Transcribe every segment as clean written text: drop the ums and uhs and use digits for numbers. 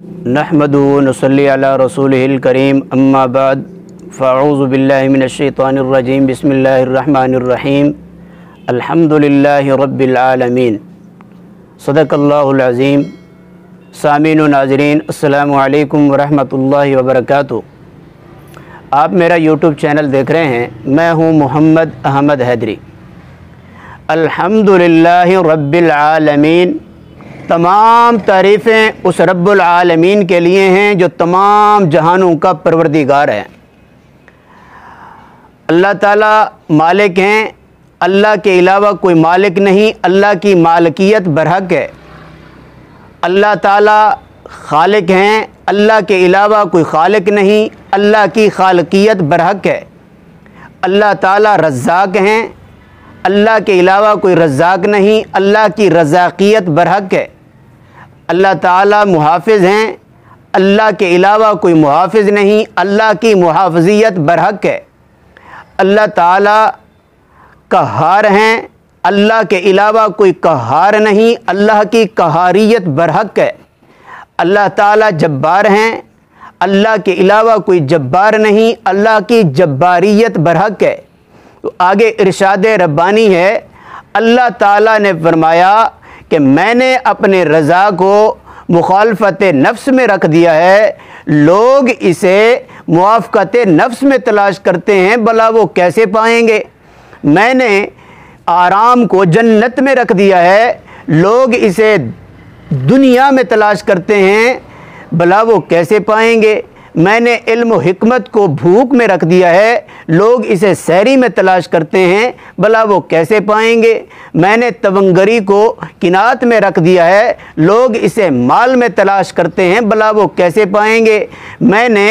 نحمدہ و نصلی علی رسولہ الکریم اما بعد فاعوذ باللہ من الشیطان الرجیم بسم اللہ الرحمن الرحیم الحمدللہ رب العالمین صدق اللہ العظیم۔ سامعین و ناظرین السلام علیکم ورحمۃ اللہ وبرکاتہ۔ آپ میرا یوٹیوب چینل دیکھ رہے ہیں، میں ہوں محمد احمد حیدری۔ الحمدللہ رب العالمین، تمام تعریفیں اس رب العالمین کے لیے ہیں جو تمام جہانوں کا پروردگار ہے۔ اللہ تعالیٰ مالک ہیں، اللہ کے علاوہ کوئی مالک نہیں، اللہ کی مالکیت برحق ہے۔ اللہ تعالیٰ خالق ہیں، اللہ کے علاوہ کوئی خالق نہیں، اللہ کی خالقیت برحق ہے۔ اللہ تعالیٰ رزاق ہیں، اللہ کے علاوہ کوئی رزاق نہیں، اللہ کی رزاقیت برحق ہے۔ اللہ تعالیٰ محافظ ہیں، اللہ کے علاوہ کوئی محافظ نہیں، اللہ کی محافظیت برحق ہے۔ اللہ تعالیٰ قہار ہیں، اللہ کے علاوہ کوئی قہار نہیں، اللہ کی قہاریت برحق ہے۔ اللہ تعالیٰ جبار ہیں، اللہ کے علاوہ کوئی جبار نہیں، اللہ کی جباریت برحق ہے۔ تو آگے ارشاد ربانی ہے، اللہ تعالیٰ نے فرمایا کہ میں نے اپنے رضا کو مخالفت نفس میں رکھ دیا ہے، لوگ اسے موافقت نفس میں تلاش کرتے ہیں، بھلا وہ کیسے پائیں گے؟ میں نے آرام کو جنت میں رکھ دیا ہے، لوگ اسے دنیا میں تلاش کرتے ہیں، بھلا وہ کیسے پائیں گے؟ میں نے علم و حکمت کو بھوک میں رکھ دیا ہے، لوگ اسے سحری میں تلاش کرتے ہیں، بھلا وہ کیسے پائیں گے؟ میں نے تونگری کو قناعت میں رکھ دیا ہے، لوگ اسے مال میں تلاش کرتے ہیں، بھلا وہ کیسے پائیں گے؟ میں نے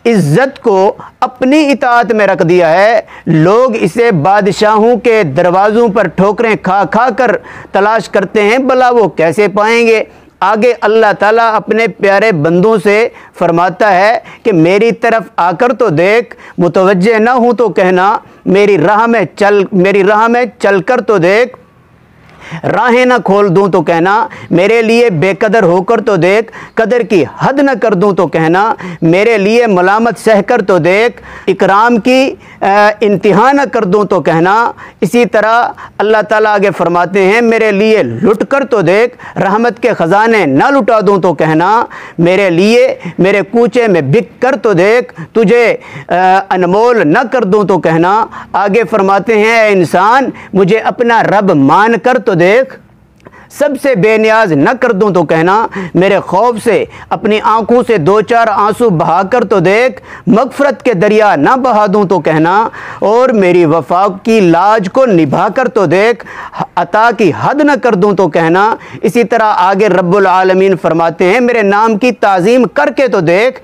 عزت کو اپنی اطاعت میں رکھ دیا ہے، لوگ اسے بادشاہوں کے دروازوں پر ٹھوکریں کھا کھا کر تلاش کرتے ہیں، بھلا وہ کیسے پائیں گے؟ آگے اللہ تعالیٰ اپنے پیارے بندوں سے فرماتا ہے کہ میری طرف آ کر تو دیکھ، متوجہ نہ ہوں تو کہنا میری راہ میں چل کر تو دیکھ، راہیں نہ کھول دوں تو کہنا میرے لیے بے قدر ہو کر تو دیکھ، قدر کی حد نہ کر دوں تو کہنا میرے لیے ملامت سہ کر تو دیکھ، اکرام کی انتہا نہ کر دوں تو کہنا۔ اسی طرح اللہ تعالیٰ آگے فرماتے ہیں میرے لیے لٹ کر تو دیکھ، رحمت کے خزانے نہ لٹا دوں تو کہنا میرے لیے میرے کوچے میں بک کر تو دیکھ، تجھے انمول نہ کر دوں تو کہنا۔ آگے فرماتے ہیں اے انسان مجھے اپنا رب مان کر تو دیکھ، سب سے بے نیاز نہ کر دوں تو کہنا میرے خوف سے اپنی آنکھوں سے دو چار آنسو بہا کر تو دیکھ، مغفرت کے دریا نہ بہا دوں تو کہنا اور میری وفا کی لاج کو نبھا کر تو دیکھ، عطا کی حد نہ کر دوں تو کہنا۔ اسی طرح آگے رب العالمین فرماتے ہیں میرے نام کی تعظیم کر کے تو دیکھ،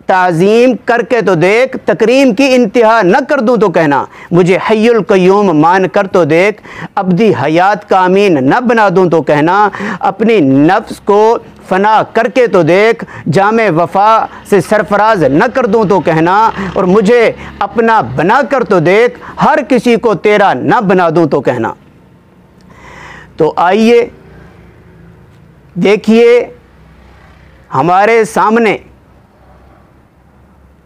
تعظیم کر کے تو دیکھ، تکریم کی انتہا نہ کر دوں تو کہنا مجھے حی القیوم مان کر تو دیکھ، ابدی حیات کا امین نہ بنا دوں تو کہنا اپنی نفس کو فنا کر کے تو دیکھ، جامع وفا سے سرفراز نہ کر دوں تو کہنا اور مجھے اپنا بنا کر تو دیکھ، ہر کسی کو تیرا نہ بنا دوں تو کہنا۔ تو آئیے دیکھیے ہمارے سامنے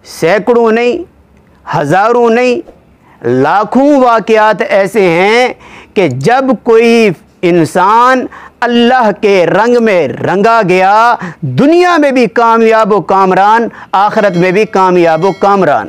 سینکڑوں نہیں، ہزاروں نہیں، لاکھوں واقعات ایسے ہیں کہ جب کوئی انسان اللہ کے رنگ میں رنگا گیا، دنیا میں بھی کامیاب و کامران، آخرت میں بھی کامیاب و کامران۔